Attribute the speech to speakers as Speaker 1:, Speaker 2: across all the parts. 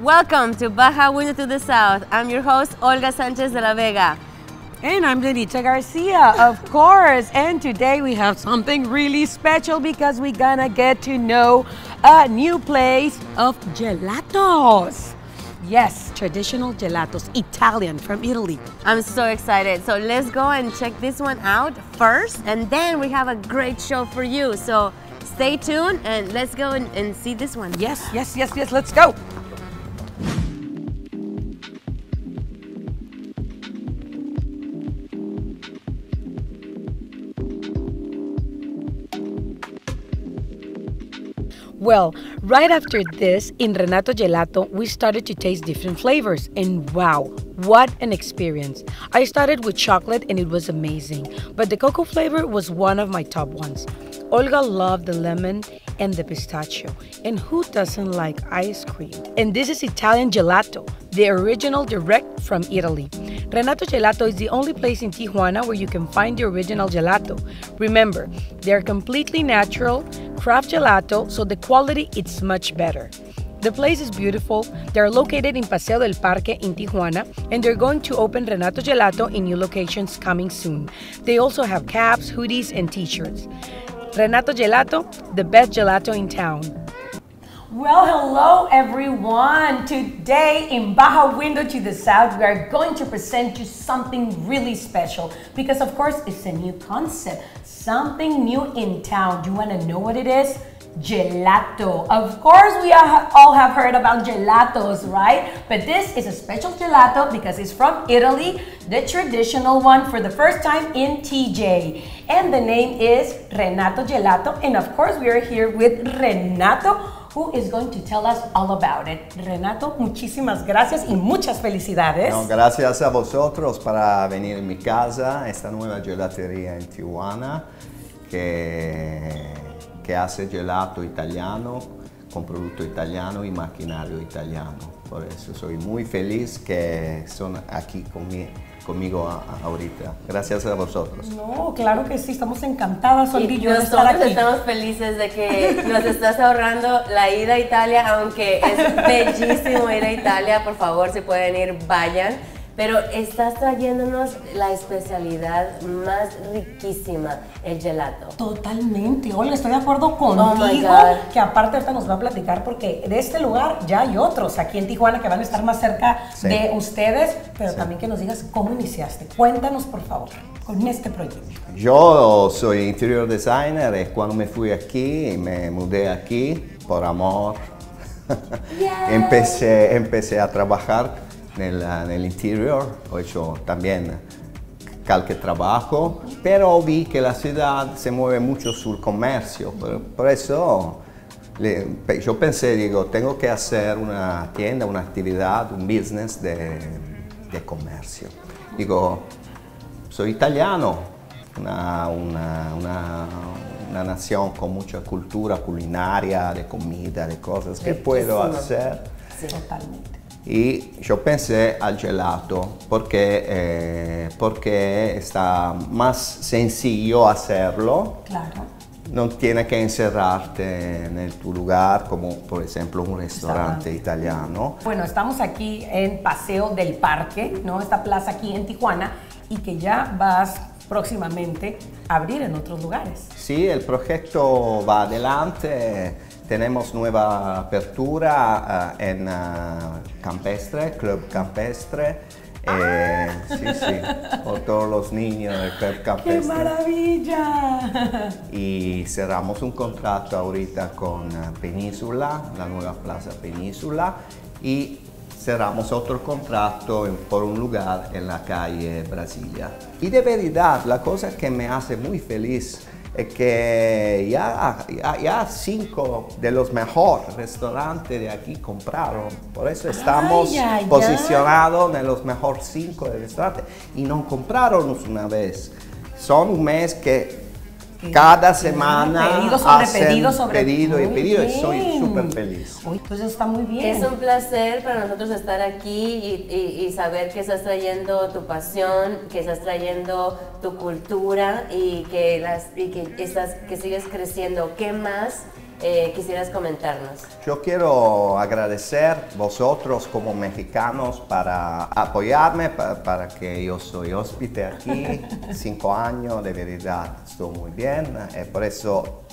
Speaker 1: Welcome to Baja Window to the South. I'm your host, Olga Sanchez de la Vega.
Speaker 2: And I'm Denitza Garcia, of course. And today we have something really special because we're gonna get to know a new place of gelatos. Yes, traditional gelatos, Italian from Italy.
Speaker 1: I'm so excited. So let's go and check this one out first, and then we have a great show for you. So stay tuned and let's go and see this one.
Speaker 2: Yes, let's go. Well, right after this, in Renato Gelato, we started to taste different flavors, and wow, what an experience. I started with chocolate and it was amazing, but the cocoa flavor was one of my top ones. Olga loved the lemon and the pistachio, and who doesn't like ice cream? And this is Italian Gelato, the original direct from Italy. Renato Gelato is the only place in Tijuana where you can find the original gelato. Remember, they're completely natural, craft gelato, so the quality it's much better. The place is beautiful. They're located in Paseo del Parque in Tijuana, and they're going to open Renato Gelato in new locations coming soon. They also have caps, hoodies, and t-shirts. Renato Gelato, the best gelato in town. Well, hello everyone. Today in Baja Window to the South, we are going to present you something really special because of course it's a new concept, something new in town. Do you want to know what it is? Gelato. Of course, we all have heard about gelatos, right? But this is a special gelato because it's from Italy, the traditional one for the first time in TJ. And the name is Renato Gelato. And of course, we are here with Renato, who is going to tell us all about it. Renato, muchísimas gracias y muchas felicidades.
Speaker 3: No, gracias a vosotros para venir en mi casa, esta nueva gelatería en Tijuana, que hace gelato italiano, con producto italiano y maquinario italiano. Por eso soy muy feliz que son aquí conmigo ahorita. Gracias a vosotros.
Speaker 2: No, claro que sí, estamos encantadas, Olga y yo, de estar
Speaker 1: Nosotros
Speaker 2: aquí.
Speaker 1: estamos felices de que nos estás ahorrando la ida a Italia, aunque es bellísimo ir a Italia. Por favor, si pueden ir, vayan. Pero estás trayéndonos la especialidad más riquísima, el gelato.
Speaker 2: Totalmente, Olga, estoy de acuerdo contigo, que aparte ahorita nos va a platicar porque de este lugar ya hay otros aquí en Tijuana que van a estar más cerca de ustedes, pero también que nos digas cómo iniciaste. Cuéntanos, por favor, con este proyecto.
Speaker 3: Yo soy interior designer y cuando me fui aquí, me mudé aquí por amor. Empecé a trabajar en el interior, he hecho también cualquier trabajo, pero vi que la ciudad se mueve mucho sur comercio, por eso yo pensé, digo, tengo que hacer una tienda, una actividad, un business de comercio. Digo, soy italiano, una nación con mucha cultura culinaria, de comida, de cosas que puedo hacer.
Speaker 2: Sí, totalmente.
Speaker 3: Y yo pensé al gelato porque está más sencillo hacerlo.
Speaker 2: Claro.
Speaker 3: No tienes que encerrarte en tu lugar como por ejemplo un restaurante italiano.
Speaker 2: Bueno, estamos aquí en Paseo del Parque, ¿no? Esta plaza aquí en Tijuana y que ya vas próximamente a abrir en otros lugares.
Speaker 3: Sí, el proyecto va adelante. Tenemos nueva apertura en Campestre, Club Campestre. Sí, por todos los niños del Club Campestre.
Speaker 2: ¡Qué maravilla!
Speaker 3: Y cerramos un contrato ahorita con Península, la nueva Plaza Península, y cerramos otro contrato por un lugar en la calle Brasilia. Y de verdad, la cosa que me hace muy feliz es que ya 5 de los mejores restaurantes de aquí compraron. Por eso estamos posicionados en los mejores 5 de restaurantes. Y no compraron una vez. Son un mes que cada semana
Speaker 2: pedido
Speaker 3: y pedido, y soy súper feliz.
Speaker 2: Uy, pues eso está muy bien.
Speaker 1: Es un placer para nosotros estar aquí y saber que estás trayendo tu pasión, que estás trayendo tu cultura y que sigues creciendo. ¿Qué más quisieras comentarnos.
Speaker 3: Yo quiero agradecer vosotros como mexicanos para apoyarme, para que yo soy hóspede aquí, 5 años, de verdad estoy muy bien, por eso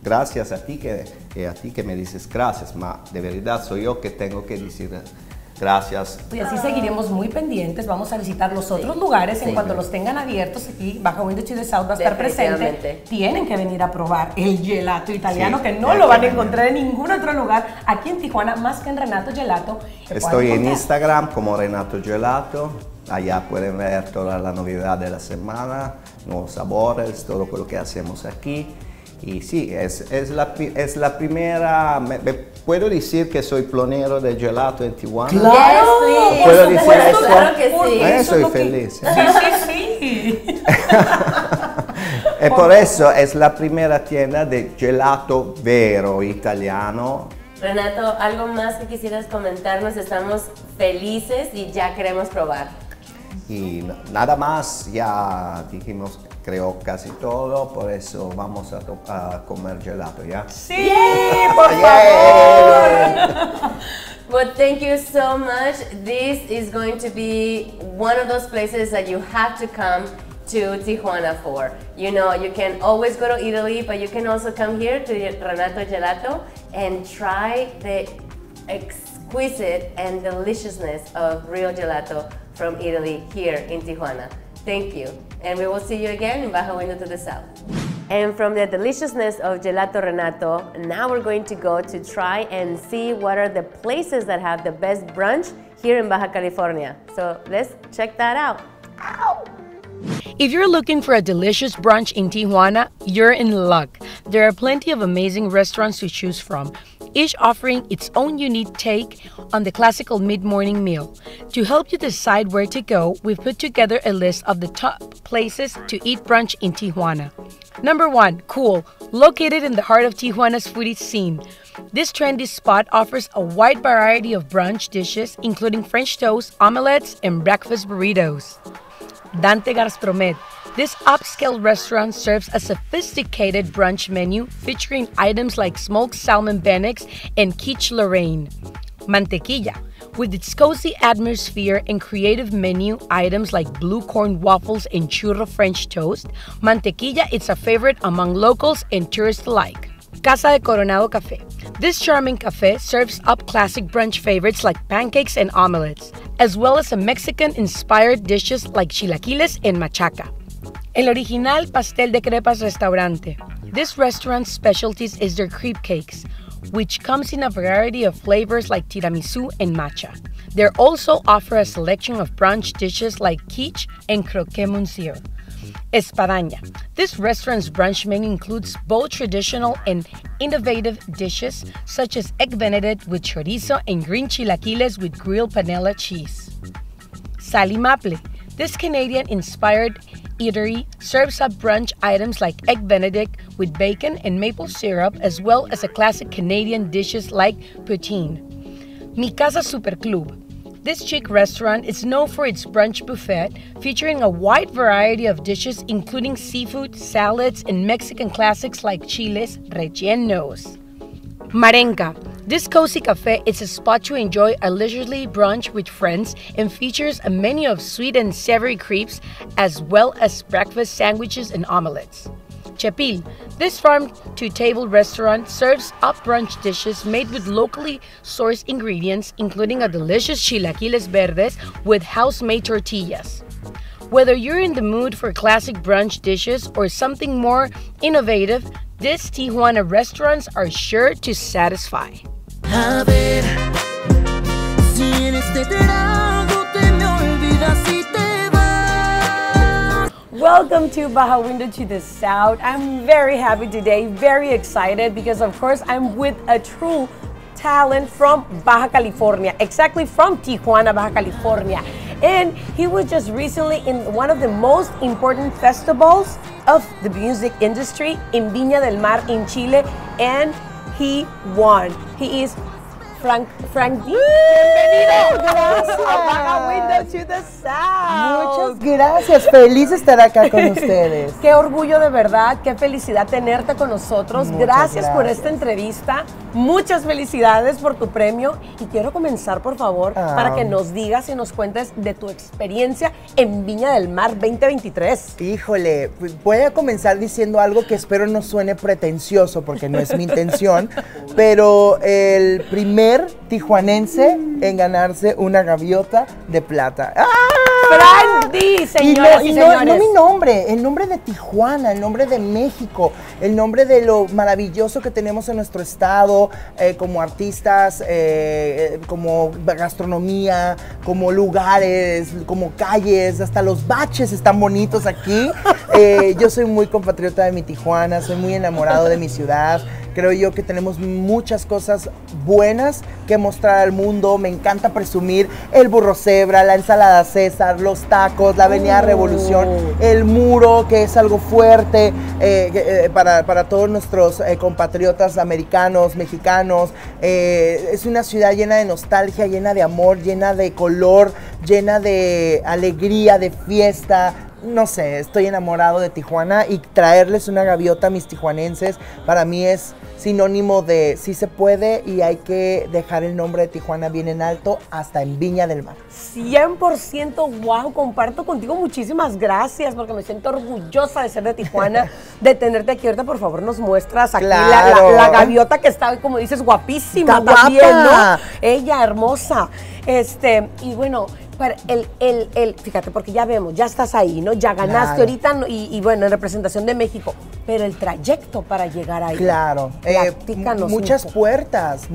Speaker 3: gracias a ti que me dices gracias, ma de verdad soy yo que tengo que decir gracias.
Speaker 2: Y así seguiremos muy pendientes, vamos a visitar los otros lugares en cuanto los tengan abiertos. Aquí Baja Window to the South va a estar presente. Tienen que venir a probar el gelato italiano, que no lo van a encontrar en ningún otro lugar aquí en Tijuana, más que en Renato Gelato.
Speaker 3: Estoy en Instagram como Renato Gelato, allá pueden ver toda la novedad de la semana, nuevos sabores, todo lo que hacemos aquí. Y sí, es la primera, ¿puedo decir que soy pionero de gelato en Tijuana?
Speaker 2: ¡Claro!
Speaker 3: ¿Puedo decir eso?
Speaker 1: Claro que sí.
Speaker 3: Soy feliz.
Speaker 2: Sí.
Speaker 3: Y por eso es la primera tienda de gelato vero italiano.
Speaker 1: Renato, ¿algo más que quisieras comentarnos? Estamos felices y ya queremos probar.
Speaker 3: Y nada más, ya dijimos creo casi todo, por eso vamos a comer gelato, ¿ya?
Speaker 2: Sí, por favor.
Speaker 1: Well, thank you so much. This is going to be one of those places that you have to come to Tijuana for. You know, you can always go to Italy, but you can also come here to Renato Gelato and try the exquisite and deliciousness of real gelato from Italy here in Tijuana. Thank you. And we will see you again in Baja Window to the South. And from the deliciousness of Gelato Renato, now we're going to go to try and see what are the places that have the best brunch here in Baja California. So let's check that out. Ow!
Speaker 2: If you're looking for a delicious brunch in Tijuana, you're in luck. There are plenty of amazing restaurants to choose from, each offering its own unique take on the classical mid-morning meal. To help you decide where to go, we've put together a list of the top places to eat brunch in Tijuana. Number 1, Cool, located in the heart of Tijuana's foodie scene. This trendy spot offers a wide variety of brunch dishes, including French toast, omelets, and breakfast burritos. Dante Gastromed. This upscale restaurant serves a sophisticated brunch menu featuring items like smoked salmon bennex and quiche Lorraine. Mantequilla. With its cozy atmosphere and creative menu items like blue corn waffles and churro French toast, Mantequilla is a favorite among locals and tourists alike. Casa de Coronado Café. This charming cafe serves up classic brunch favorites like pancakes and omelets, as well as some Mexican-inspired dishes like chilaquiles and machaca. El Original Pastel de Crepas Restaurante. This restaurant's specialties is their crepe cakes, which comes in a variety of flavors like tiramisu and matcha. They also offer a selection of brunch dishes like quiche and croquet monsieur. Espadaña. This restaurant's brunch menu includes both traditional and innovative dishes such as egg benedict with chorizo and green chilaquiles with grilled panela cheese. Salimaple. This Canadian-inspired eatery serves up brunch items like egg benedict with bacon and maple syrup, as well as a classic Canadian dishes like poutine. Mi Casa Super Club. This chic restaurant is known for its brunch buffet, featuring a wide variety of dishes including seafood, salads, and Mexican classics like chiles rellenos. Marenca. This cozy cafe is a spot to enjoy a leisurely brunch with friends and features a menu of sweet and savory crepes, as well as breakfast sandwiches and omelets. Chepil. This farm-to-table restaurant serves up brunch dishes made with locally sourced ingredients, including a delicious chilaquiles verdes with house-made tortillas. Whether you're in the mood for classic brunch dishes or something more innovative, these Tijuana restaurants are sure to satisfy.
Speaker 4: A ver, si en este trago te me olvidas y te vas.
Speaker 2: Welcome to Baja Window to the South. I'm very happy today, very excited because of course I'm with a true talent from Baja California, exactly from Tijuana, Baja California. And he was just recently in one of the most important festivals of the music industry in Viña del Mar in Chile, and he won. He is Frank D. Bienvenido. Gracias. A Window to the South.
Speaker 5: Muchas gracias. Feliz de estar acá con ustedes.
Speaker 2: Qué orgullo de verdad, qué felicidad tenerte con nosotros. Gracias por esta entrevista. Muchas felicidades por tu premio. Y quiero comenzar, por favor, para que nos digas y nos cuentes de tu experiencia en Viña del Mar 2023.
Speaker 5: Híjole, voy a comenzar diciendo algo que espero no suene pretencioso, porque no es mi intención, pero el primer tijuanense en ganarse una gaviota de plata. ¡Ah!
Speaker 2: Frank D, señoras y señores.
Speaker 5: No mi nombre, el nombre de Tijuana, el nombre de México, el nombre de lo maravilloso que tenemos en nuestro estado, como artistas, como gastronomía, como lugares, como calles, hasta los baches están bonitos aquí. Yo soy muy compatriota de mi Tijuana, soy muy enamorado de mi ciudad. Creo yo que tenemos muchas cosas buenas que mostrar al mundo. Me encanta presumir el burro cebra, la ensalada César, los tacos, la avenida Revolución, el muro, que es algo fuerte para todos nuestros compatriotas americanos, mexicanos. Es una ciudad llena de nostalgia, llena de amor, llena de color, llena de alegría, de fiesta. No sé, estoy enamorado de Tijuana y traerles una gaviota a mis tijuanenses para mí es sinónimo de sí se puede y hay que dejar el nombre de Tijuana bien en alto hasta en Viña del Mar.
Speaker 2: 100% wow, comparto contigo, muchísimas gracias porque me siento orgullosa de ser de Tijuana, de tenerte aquí. Ahorita por favor nos muestras aquí la gaviota que está, como dices, guapísima.
Speaker 5: Está
Speaker 2: también,
Speaker 5: guapa.
Speaker 2: ¿no? Ella, hermosa. Y bueno, para fíjate, porque ya vemos, ya estás ahí, ¿no? Ya ganaste ahorita y bueno, en representación de México, pero el trayecto para llegar ahí.
Speaker 5: Claro.
Speaker 2: Platícanos
Speaker 5: muchas puertas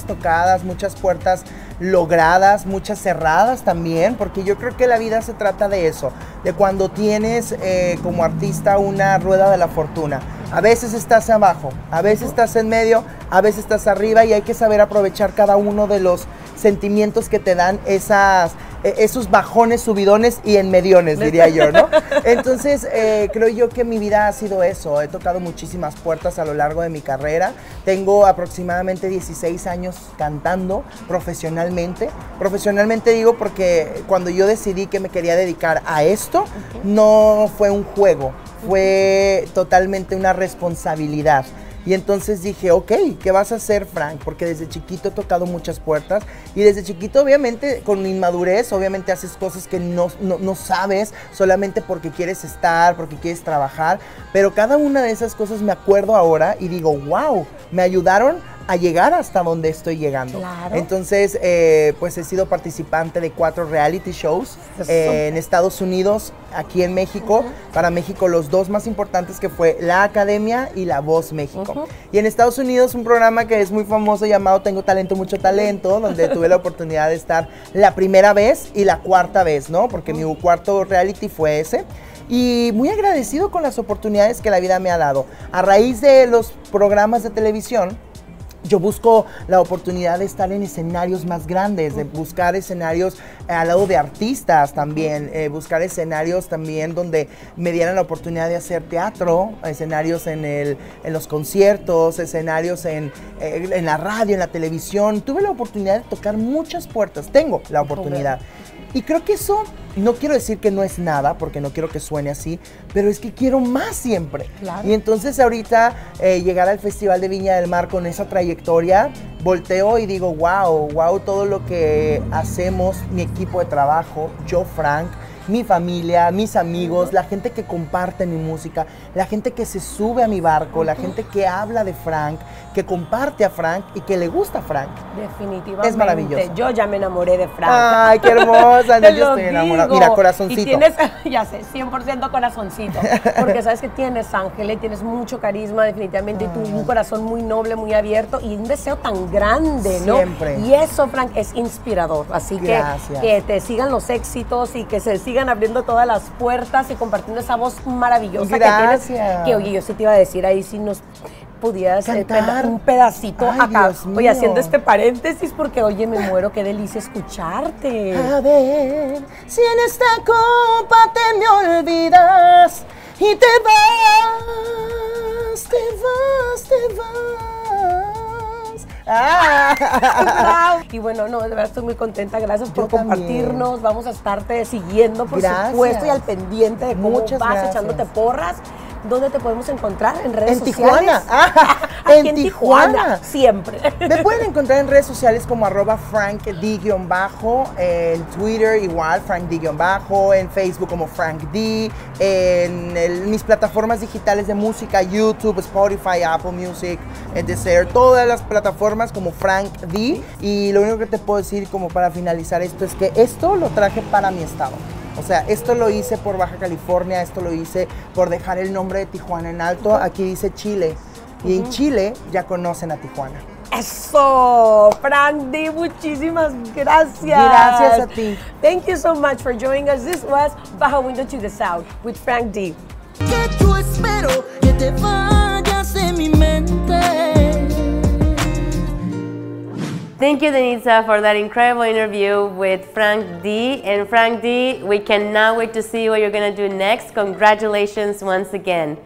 Speaker 5: tocadas, muchas puertas logradas, muchas cerradas también, porque yo creo que la vida se trata de eso, de cuando tienes como artista una rueda de la fortuna. A veces estás abajo, a veces estás en medio, a veces estás arriba y hay que saber aprovechar cada uno de los sentimientos que te dan esos bajones, subidones y enmediones, diría yo, ¿no? Entonces, creo yo que mi vida ha sido eso. He tocado muchísimas puertas a lo largo de mi carrera. Tengo aproximadamente 16 años cantando profesionalmente. Profesionalmente digo porque cuando yo decidí que me quería dedicar a esto, no fue un juego, fue totalmente una responsabilidad. Y entonces dije, ok, ¿qué vas a hacer, Frank? Porque desde chiquito he tocado muchas puertas y desde chiquito, obviamente, con inmadurez, obviamente haces cosas que no sabes solamente porque quieres estar, porque quieres trabajar. Pero cada una de esas cosas me acuerdo ahora y digo, wow, me ayudaron a llegar hasta donde estoy llegando.
Speaker 2: Claro.
Speaker 5: Entonces, pues he sido participante de 4 reality shows en Estados Unidos, aquí en México. Para México los 2 más importantes que fue La Academia y La Voz México. Y en Estados Unidos un programa que es muy famoso llamado Tengo Talento, Mucho Talento, donde tuve la oportunidad de estar la primera vez y la cuarta vez, ¿no? Porque mi cuarto reality fue ese. Y muy agradecido con las oportunidades que la vida me ha dado. A raíz de los programas de televisión, yo busco la oportunidad de estar en escenarios más grandes, de buscar escenarios al lado de artistas también, buscar escenarios también donde me dieran la oportunidad de hacer teatro, escenarios en los conciertos, escenarios en la radio, en la televisión. Tuve la oportunidad de tocar muchas puertas, tengo la oportunidad. Y creo que eso, no quiero decir que no es nada, porque no quiero que suene así, pero es que quiero más siempre.
Speaker 2: Claro.
Speaker 5: Y entonces ahorita llegar al Festival de Viña del Mar con esa trayectoria, volteo y digo, wow, todo lo que hacemos, mi equipo de trabajo, yo, Frank, mi familia, mis amigos, la gente que comparte mi música, la gente que se sube a mi barco, la gente que habla de Frank, que comparte a Frank y que le gusta a Frank.
Speaker 2: Definitivamente.
Speaker 5: Es maravilloso.
Speaker 2: Yo ya me enamoré de Frank.
Speaker 5: Ay, qué hermosa.
Speaker 2: Te
Speaker 5: Yo
Speaker 2: lo
Speaker 5: estoy enamorada.
Speaker 2: digo.
Speaker 5: Mira, corazoncito.
Speaker 2: Y tienes, ya sé, 100% corazoncito. Porque sabes que tienes ángeles, tienes mucho carisma definitivamente y tú un corazón muy noble, muy abierto y un deseo tan grande, ¿no?
Speaker 5: Siempre.
Speaker 2: Y eso, Frank, es inspirador. Así
Speaker 5: Gracias.
Speaker 2: que te sigan los éxitos y que se sigan abriendo todas las puertas y compartiendo esa voz maravillosa
Speaker 5: Gracias.
Speaker 2: que tienes. Que oye, yo sí te iba a decir ahí si nos pudieras
Speaker 5: cantar
Speaker 2: un pedacito
Speaker 5: Ay,
Speaker 2: acá.
Speaker 5: Dios mío.
Speaker 2: Oye, haciendo este paréntesis porque oye, me muero, qué delicia escucharte.
Speaker 5: A ver, si en esta copa te me olvidas y te vas,
Speaker 2: Y bueno, no, de verdad estoy muy contenta. Gracias por
Speaker 5: Yo también.
Speaker 2: compartirnos. Vamos a estarte siguiendo, por
Speaker 5: Gracias.
Speaker 2: supuesto, y al pendiente de cómo
Speaker 5: Muchas
Speaker 2: vas
Speaker 5: gracias.
Speaker 2: echándote porras. ¿Dónde te podemos encontrar? ¿En redes
Speaker 5: En
Speaker 2: sociales?
Speaker 5: Tijuana.
Speaker 2: Aquí
Speaker 5: En Tijuana.
Speaker 2: siempre.
Speaker 5: Me pueden encontrar en redes sociales como @FrankD_, en Twitter igual, FrankD_, en Facebook como FrankD, en mis plataformas digitales de música, YouTube, Spotify, Apple Music, etc. Todas las plataformas como FrankD. Y lo único que te puedo decir como para finalizar esto es que esto lo traje para mi estado. O sea, esto lo hice por Baja California, esto lo hice por dejar el nombre de Tijuana en alto. Aquí dice Chile. Y en Chile ya conocen a Tijuana.
Speaker 2: Eso, Frank D, muchísimas gracias.
Speaker 5: Gracias a ti.
Speaker 2: Thank you so much for joining us. This was Baja Window to the South with Frank D.
Speaker 4: Que yo espero que te vayas de mi mente.
Speaker 1: Thank you, Denitza, for that incredible interview with Frank D. And Frank D, we cannot wait to see what you're going to do next. Congratulations once again.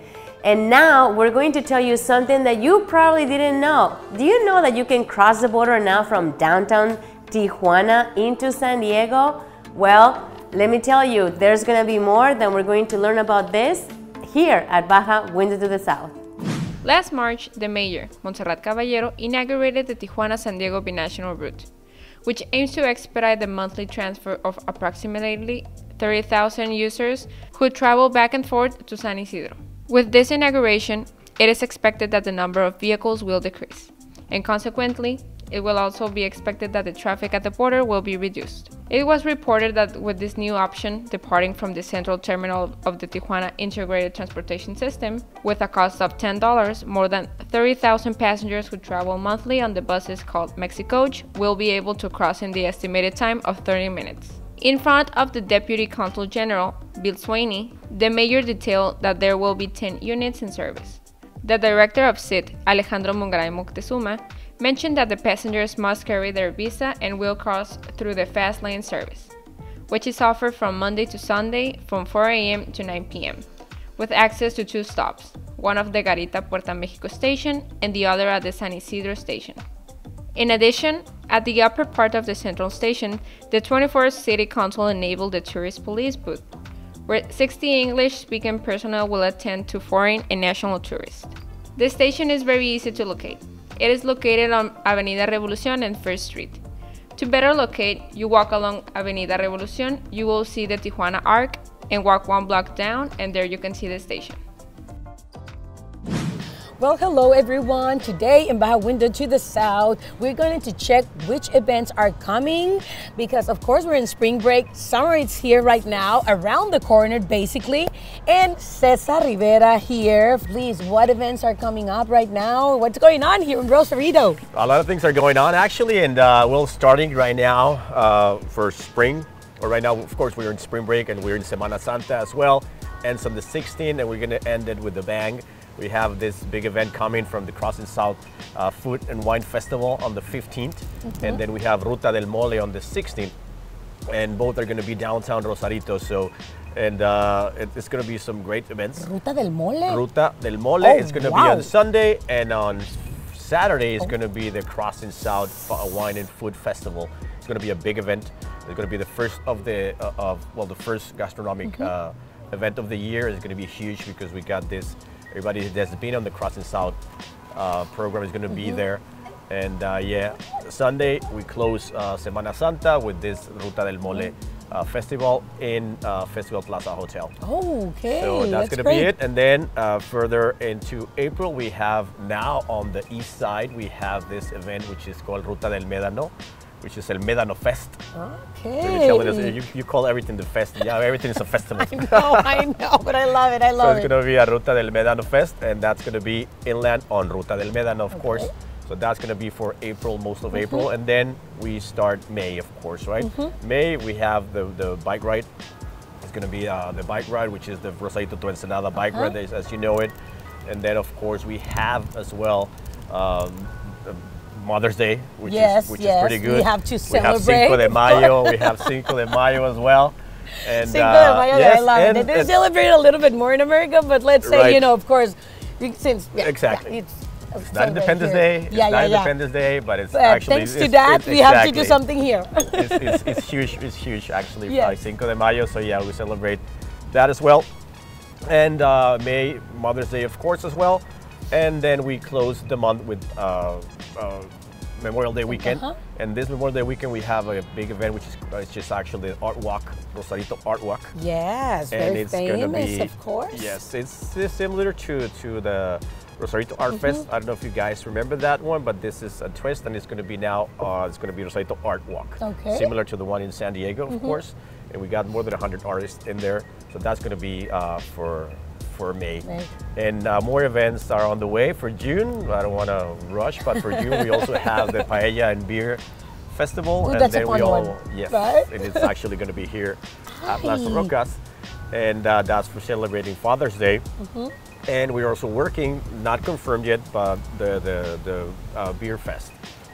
Speaker 1: And now we're going to tell you something that you probably didn't know. Do you know that you can cross the border now from downtown Tijuana into San Diego? Well, let me tell you, there's going to be more, then we're going to learn about this here at Baja Window to the South.
Speaker 6: Last March, the mayor, Montserrat Caballero, inaugurated the Tijuana-San Diego binational route, which aims to expedite the monthly transfer of approximately 30,000 users who travel back and forth to San Isidro. With this inauguration, it is expected that the number of vehicles will decrease, and consequently, it will also be expected that the traffic at the border will be reduced. It was reported that with this new option, departing from the central terminal of the Tijuana Integrated Transportation System, with a cost of $10, more than 30,000 passengers who travel monthly on the buses called Mexicoach will be able to cross in the estimated time of 30 minutes. In front of the Deputy Consul General, Bill Sweeney, the mayor detailed that there will be 10 units in service. The director of CIT, Alejandro Mungaray Moctezuma, mentioned that the passengers must carry their visa and will cross through the fast lane service, which is offered from Monday to Sunday from 4 a.m. to 9 p.m., with access to 2 stops, one of the Garita Puerta Mexico station and the other at the San Isidro station. In addition, at the upper part of the central station, the 24th City Council enabled the tourist police booth, where 60 English-speaking personnel will attend to foreign and national tourists. The station is very easy to locate. It is located on Avenida Revolucion and 1st Street. To better locate, you walk along Avenida Revolucion, you will see the Tijuana Arc, and walk 1 block down, and there you can see the station.
Speaker 2: Well, hello everyone. Today in Baja Window to the South, we're going to check which events are coming because of course we're in spring break. Summer is here right now, around the corner basically. And Cesar Rivera here. Please, what events are coming up right now? What's going on here in Rosarito?
Speaker 7: A lot of things are going on actually, and we're starting right now for spring. Or right now, of course, we're in spring break and we're in Semana Santa as well. Ends on the 16th and we're going to end it with a bang. We have this big event coming from the Crossing South Food and Wine Festival on the 15th. And then we have Ruta del Mole on the 16th. And both are going to be downtown Rosarito. So, and it's going to be some great events.
Speaker 2: Ruta del Mole?
Speaker 7: Ruta del Mole.
Speaker 2: Oh,
Speaker 7: it's going to be
Speaker 2: wow.
Speaker 7: on Sunday, and on Saturday is going to be the Crossing South Wine and Food Festival. It's going to be a big event. It's going to be the first of the the first gastronomic event of the year. It's going to be huge because we got this. Everybody that's been on the Crossing South program is going to be there. And yeah, Sunday we close Semana Santa with this Ruta del Mole festival in Festival Plaza Hotel.
Speaker 2: Oh, okay.
Speaker 7: So that's going to be it. And then further into April, we have now on the east side, we have this event which is called Ruta del Médano, which is El Médano Fest.
Speaker 2: Okay.
Speaker 7: You call everything the fest. Yeah, everything is a festival.
Speaker 2: I know, but I love it. I
Speaker 7: So
Speaker 2: love
Speaker 7: it's
Speaker 2: it.
Speaker 7: going to be a Ruta del Médano Fest, and that's going to be inland on Ruta del Médano, of course. So that's going to be for April, most of April. And then we start May, of course, right? May, we have the bike ride. It's going to be the bike ride, which is the Rosarito to Ensenada bike ride, as you know it. And then, of course, we have as well Mother's Day, which is pretty good.
Speaker 2: We have to celebrate.
Speaker 7: We have Cinco de Mayo. We have Cinco de Mayo as well. And,
Speaker 2: Cinco de Mayo,
Speaker 7: yes,
Speaker 2: I love it. They celebrate a little bit more in America, but let's say,
Speaker 7: Right.
Speaker 2: you know, of course, since
Speaker 7: Exactly.
Speaker 2: it's
Speaker 7: Not Independence Day. It's not Independence Day, but it's actually
Speaker 2: thanks to that, we have to do something here.
Speaker 7: It's huge. It's huge actually. Yes. Cinco de Mayo. So yeah, we celebrate that as well, and May, Mother's Day, of course, as well, and then we close the month with Memorial Day weekend. And this Memorial Day weekend we have a big event, which is it's just actually the Art Walk, Rosarito Art Walk.
Speaker 2: Yes,
Speaker 7: and
Speaker 2: very
Speaker 7: it's
Speaker 2: famous,
Speaker 7: gonna be,
Speaker 2: of course.
Speaker 7: Yes, it's similar to the Rosarito Art Fest. I don't know if you guys remember that one, but this is a twist, and it's going to be now. It's going to be Rosarito Art Walk, similar to the one in San Diego, of course. And we got more than 100 artists in there, so that's going to be for May. And more events are on the way for June. I don't want to rush, but for June we also have the Paella and Beer Festival.
Speaker 2: Ooh,
Speaker 7: and
Speaker 2: that's
Speaker 7: then
Speaker 2: a fun
Speaker 7: we all,
Speaker 2: one.
Speaker 7: yes,
Speaker 2: Right?
Speaker 7: and it's actually going to be here at Las Rocas. And that's for celebrating Father's Day. And we're also working, not confirmed yet, but the Beer Fest.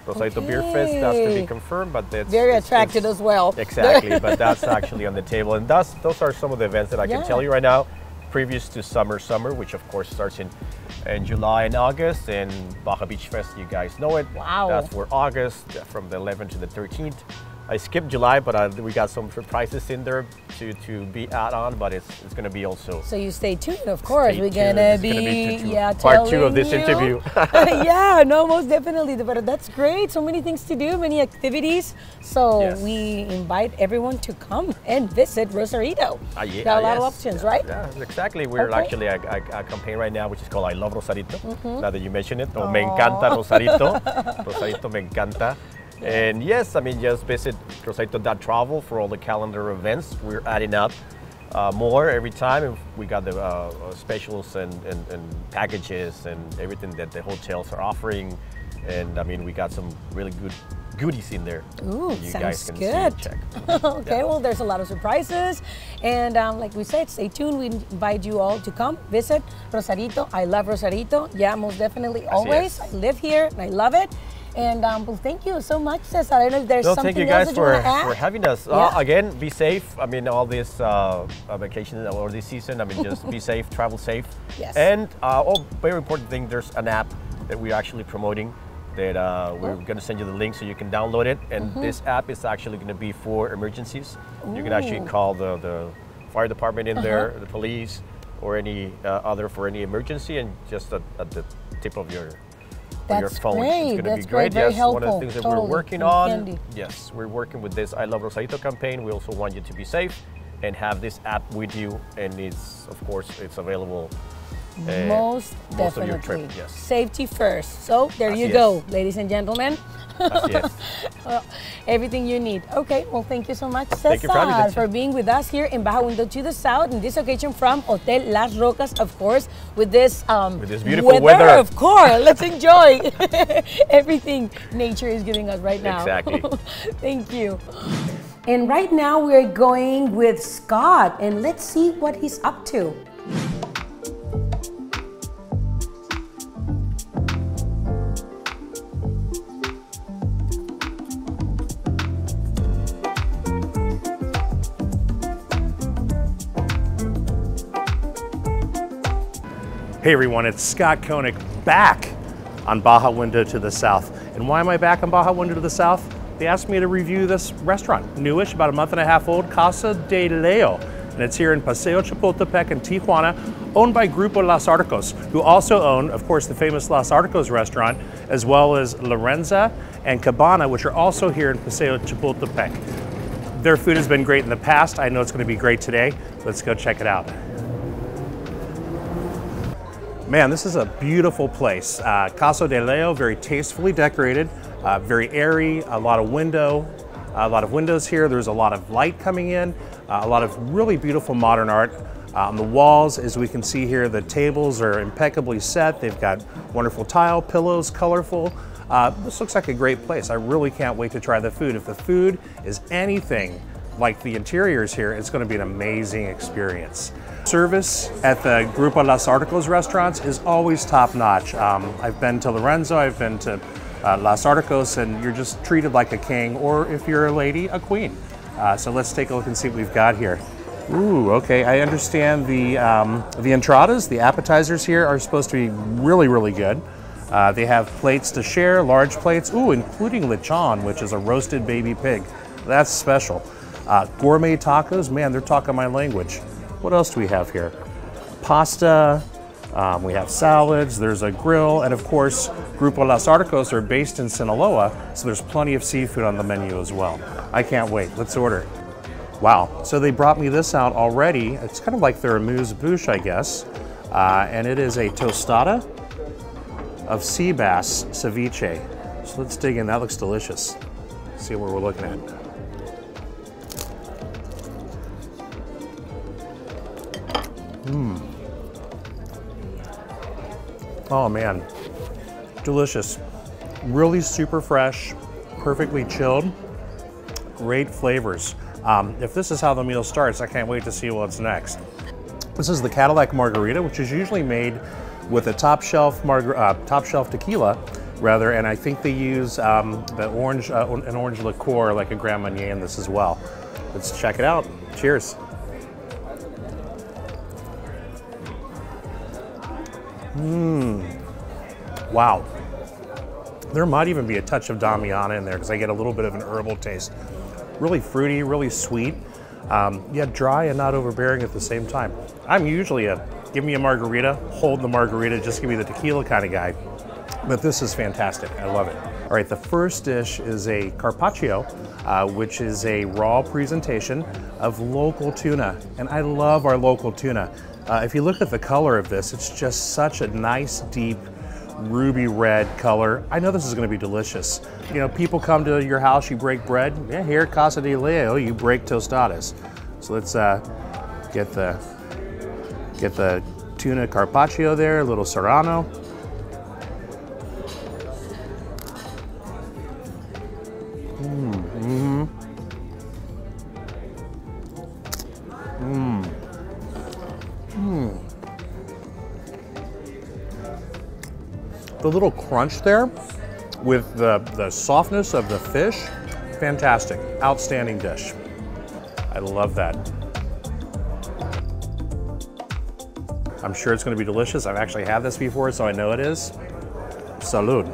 Speaker 7: Rosarito Beer Fest, that's to be confirmed, but that's
Speaker 2: very attractive as well.
Speaker 7: Exactly, but that's actually on the table. And those are some of the events that I can tell you right now, previous to summer, which of course starts in July and August, and Baja Beach Fest, you guys know it.
Speaker 2: Wow.
Speaker 7: That's for August, from the 11th to the 13th. I skipped July, but we got some surprises in there to be add on, but it's going to be also.
Speaker 2: So you stay tuned, of course. We're going to be
Speaker 7: part 2 of this interview.
Speaker 2: Yeah, no, most definitely. But that's great. So many things to do, many activities. So we invite everyone to come and visit Rosarito. Got a lot of options, right?
Speaker 7: Yeah, exactly. We're actually a campaign right now, which is called I Love Rosarito. Now that you mention it, or Me Encanta Rosarito. Rosarito Me Encanta. And yes, I mean, just visit Rosarito.travel for all the calendar events. We're adding up more every time. We got the specials and packages and everything that the hotels are offering. And I mean, we got some really good goodies in there.
Speaker 2: Ooh,
Speaker 7: you
Speaker 2: sounds
Speaker 7: guys can
Speaker 2: good.
Speaker 7: See and check.
Speaker 2: Okay, well, there's a lot of surprises. And like we said, stay tuned. We invite you all to come visit Rosarito. I love Rosarito. Yeah, most definitely, always. I live here and I love it. And well, thank you so much, Cesar. I don't know if there's something
Speaker 7: thank you guys
Speaker 2: else that you want to add.
Speaker 7: for having us. Again, be safe. I mean, all this vacation or this season, I mean, just be safe, travel safe.
Speaker 2: Yes.
Speaker 7: And very important thing, there's an app that we're actually promoting that we're going to send you the link so you can download it. And this app is actually going to be for emergencies. You can actually call the fire department in there, the police, or any other for any emergency, and just at the tip of your phone.
Speaker 2: Great.
Speaker 7: It's going to be
Speaker 2: great.
Speaker 7: great.
Speaker 2: Very
Speaker 7: Yes,
Speaker 2: helpful.
Speaker 7: one of the things that
Speaker 2: Totally.
Speaker 7: we're working on. Yes, we're working with this I Love Rosarito campaign. We also want you to be safe and have this app with you, and it's, of course, it's available
Speaker 2: most
Speaker 7: of your
Speaker 2: definitely.
Speaker 7: trip. Yes.
Speaker 2: Safety first. So there you go, ladies and gentlemen. Everything you need. Okay, well, thank you so much, Cesar, for being with us here in Baja Window to the South, in this occasion from Hotel Las Rocas, of course, with this
Speaker 7: beautiful weather.
Speaker 2: Of course, let's enjoy everything nature is giving us right now.
Speaker 7: Exactly.
Speaker 2: Thank you. And right now we're going with Scott, and let's see what he's up to.
Speaker 8: Hey everyone, it's Scott Koenig back on Baja Window to the South. And why am I back on Baja Window to the South? They asked me to review this restaurant, newish, about a month and a half old, Casa de Leo. And it's here in Paseo Chapultepec in Tijuana, owned by Grupo Las Arcos, who also own, of course, the famous Las Arcos restaurant, as well as Lorenza and Cabana, which are also here in Paseo Chapultepec. Their food has been great in the past. I know it's going to be great today. Let's go check it out. Man, this is a beautiful place. Casa de Leo, very tastefully decorated, very airy, a lot of windows here. There's a lot of light coming in, a lot of really beautiful modern art. On the walls, as we can see here, the tables are impeccably set. They've got wonderful tile, pillows, colorful. This looks like a great place. I really can't wait to try the food. If the food is anything like the interiors here, it's going to be an amazing experience. Service at the Grupo Las Arcos restaurants is always top-notch. I've been to Lorenzo, I've been to Las Arcos, and you're just treated like a king, or if you're a lady, a queen. So let's take a look and see what we've got here. Ooh, okay, I understand the entradas, the appetizers here are supposed to be really, really good. They have plates to share, large plates, ooh, including lechon, which is a roasted baby pig. That's special. Gourmet tacos, man, they're talking my language. What else do we have here? Pasta, we have salads, there's a grill, and of course, Grupo Los Arcos are based in Sinaloa, so there's plenty of seafood on the menu as well. I can't wait, let's order. Wow, so they brought me this out already. It's kind of like their amuse-bouche, I guess. And it is a tostada of sea bass ceviche. So let's dig in, that looks delicious. Let's see what we're looking at. Oh man, delicious. Really super fresh, perfectly chilled, great flavors. If this is how the meal starts, I can't wait to see what's next. This is the Cadillac Margarita, which is usually made with a top shelf tequila, rather, and I think they use an orange liqueur like a Grand Marnier in this as well. Let's check it out. Cheers. Wow. There might even be a touch of Damiana in there because I get a little bit of an herbal taste. Really fruity, really sweet, yet dry and not overbearing at the same time. I'm usually a give me a margarita, hold the margarita, just give me the tequila kind of guy. But this is fantastic, I love it. All right, the first dish is a carpaccio, which is a raw presentation of local tuna. And I love our local tuna. If you look at the color of this, it's just such a nice, deep, ruby red color. I know this is going to be delicious. You know, people come to your house, you break bread. Yeah, here at Casa de Leo, you break tostadas. So let's get the tuna carpaccio there, a little serrano. The little crunch there with the softness of the fish, fantastic, outstanding dish. I love that. I'm sure it's going to be delicious. I've actually had this before, so I know it is. Salud.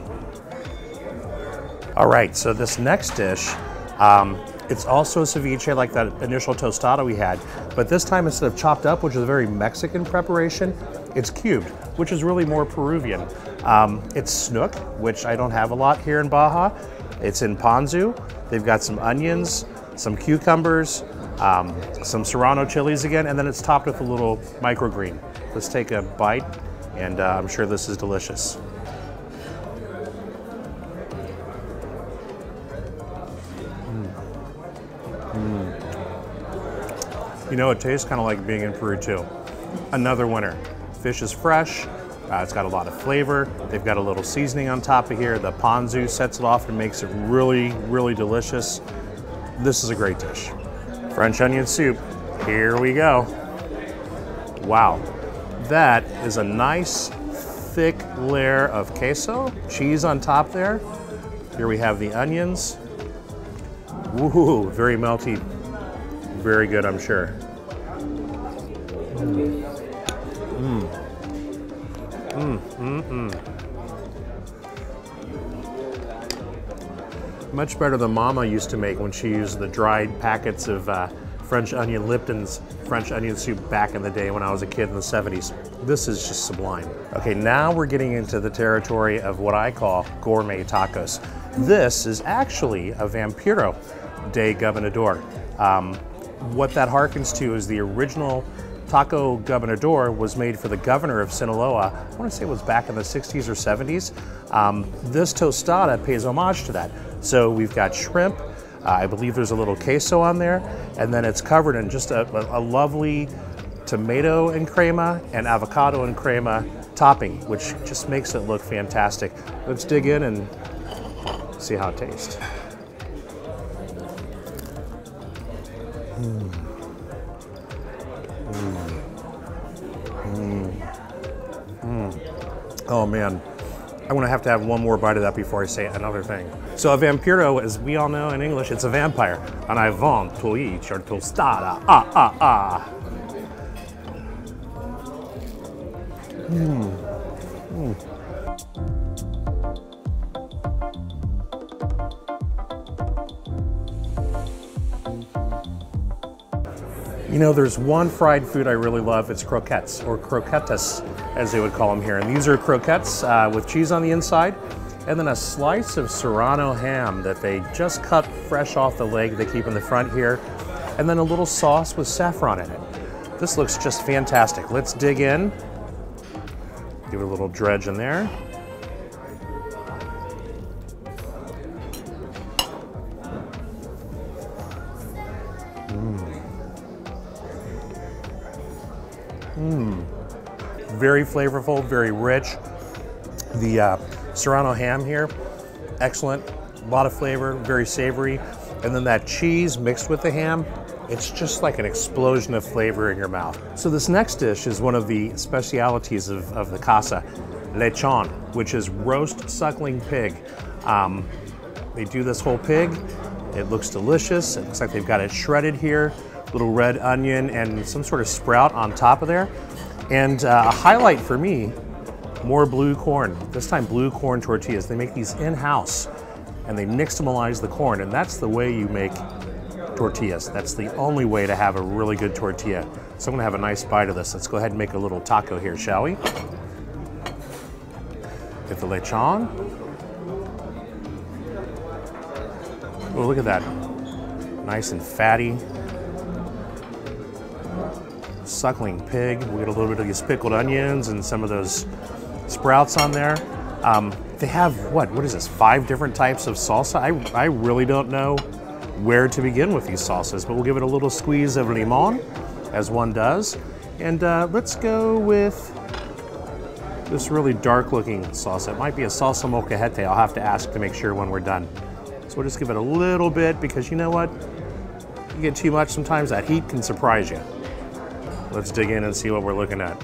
Speaker 8: All right, so this next dish, it's also a ceviche like that initial tostada we had, but this time instead of chopped up, which is a very Mexican preparation, it's cubed, which is really more Peruvian. It's snook, which I don't have a lot here in Baja. It's in ponzu. They've got some onions, some cucumbers, some serrano chilies again, and then it's topped with a little microgreen. Let's take a bite, and I'm sure this is delicious. You know, it tastes kind of like being in Peru too. Another winner. Fish is fresh. It's got a lot of flavor. They've got a little seasoning on top of here. The ponzu sets it off and makes it really, really delicious. This is a great dish. French onion soup. Here we go. Wow. That is a nice, thick layer of queso. Cheese on top there. Here we have the onions. Woohoo, very melty. Very good, I'm sure. Much better than Mama used to make when she used the dried packets of French onion Lipton's French onion soup back in the day when I was a kid in the 70s. This is just sublime. Okay, now we're getting into the territory of what I call gourmet tacos. This is actually a Vampiro de Gobernador. What that harkens to is the original Taco Gobernador was made for the governor of Sinaloa. I want to say it was back in the 60s or 70s. This tostada pays homage to that. So we've got shrimp, I believe there's a little queso on there, and then it's covered in just a lovely tomato and crema and avocado and crema topping, which just makes it look fantastic. Let's dig in and see how it tastes. Oh man, I'm gonna have to have one more bite of that before I say another thing. So a vampiro, as we all know in English, it's a vampire. And I want to eat your tostada. You know, there's one fried food I really love. It's croquettes, or croquetas, as they would call them here. And these are croquettes with cheese on the inside, and then a slice of Serrano ham that they just cut fresh off the leg they keep in the front here, and then a little sauce with saffron in it. This looks just fantastic. Let's dig in. Give it a little dredge in there. Very flavorful, very rich. The Serrano ham here, excellent. A lot of flavor, very savory. And then that cheese mixed with the ham, it's just like an explosion of flavor in your mouth. So this next dish is one of the specialities of the casa, lechon, which is roast suckling pig. They do this whole pig. It looks delicious. It looks like they've got it shredded here, little red onion and some sort of sprout on top of there. And a highlight for me, more blue corn. This time blue corn tortillas. They make these in-house and they nixtamalize the corn, and that's the way you make tortillas. That's the only way to have a really good tortilla. So I'm gonna have a nice bite of this. Let's go ahead and make a little taco here, shall we? Get the lechon. Oh, look at that. Nice and fatty. Suckling pig. We get a little bit of these pickled onions and some of those sprouts on there. They have, what is this, 5 different types of salsa? I really don't know where to begin with these salsas, but we'll give it a little squeeze of limon, as one does. And let's go with this really dark looking salsa. It might be a salsa molcajete. I'll have to ask to make sure when we're done. So we'll just give it a little bit, because you know what? You get too much sometimes, that heat can surprise you. Let's dig in and see what we're looking at.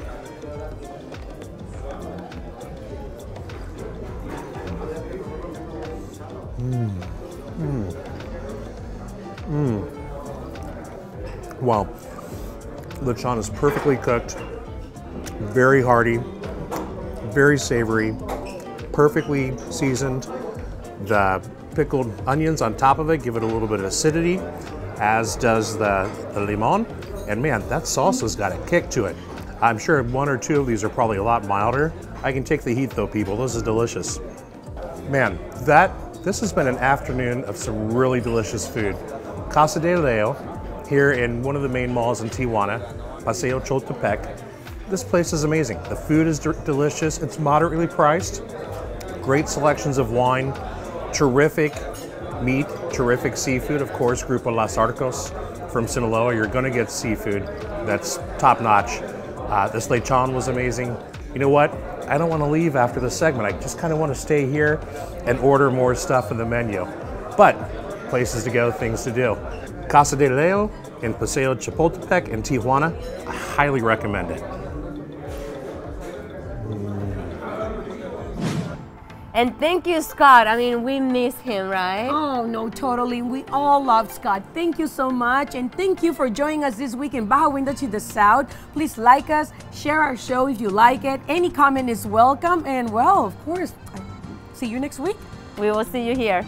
Speaker 8: Wow. Lechon is perfectly cooked, very hearty, very savory, perfectly seasoned. The pickled onions on top of it give it a little bit of acidity, as does the limon. And man, that salsa's got a kick to it. I'm sure 1 or 2 of these are probably a lot milder. I can take the heat though, people. This is delicious. Man, this has been an afternoon of some really delicious food. Casa de Leo, here in one of the main malls in Tijuana, Paseo Chapultepec. This place is amazing. The food is delicious. It's moderately priced. Great selections of wine, terrific meat, terrific seafood. Of course, Grupo Las Arcos from Sinaloa. You're gonna get seafood that's top notch. This lechon was amazing. You know what? I don't want to leave after this segment. I just kind of want to stay here and order more stuff in the menu. But places to go, things to do. Casa de Leo in Paseo Chapultepec in Tijuana. I highly recommend it.
Speaker 1: And thank you, Scott. I mean, we miss him, right?
Speaker 2: Oh, no, totally. We all love Scott. Thank you so much. And thank you for joining us this week in Baja Window to the South. Please like us, share our show if you like it. Any comment is welcome. And well, of course, see you next week.
Speaker 1: We will see you here.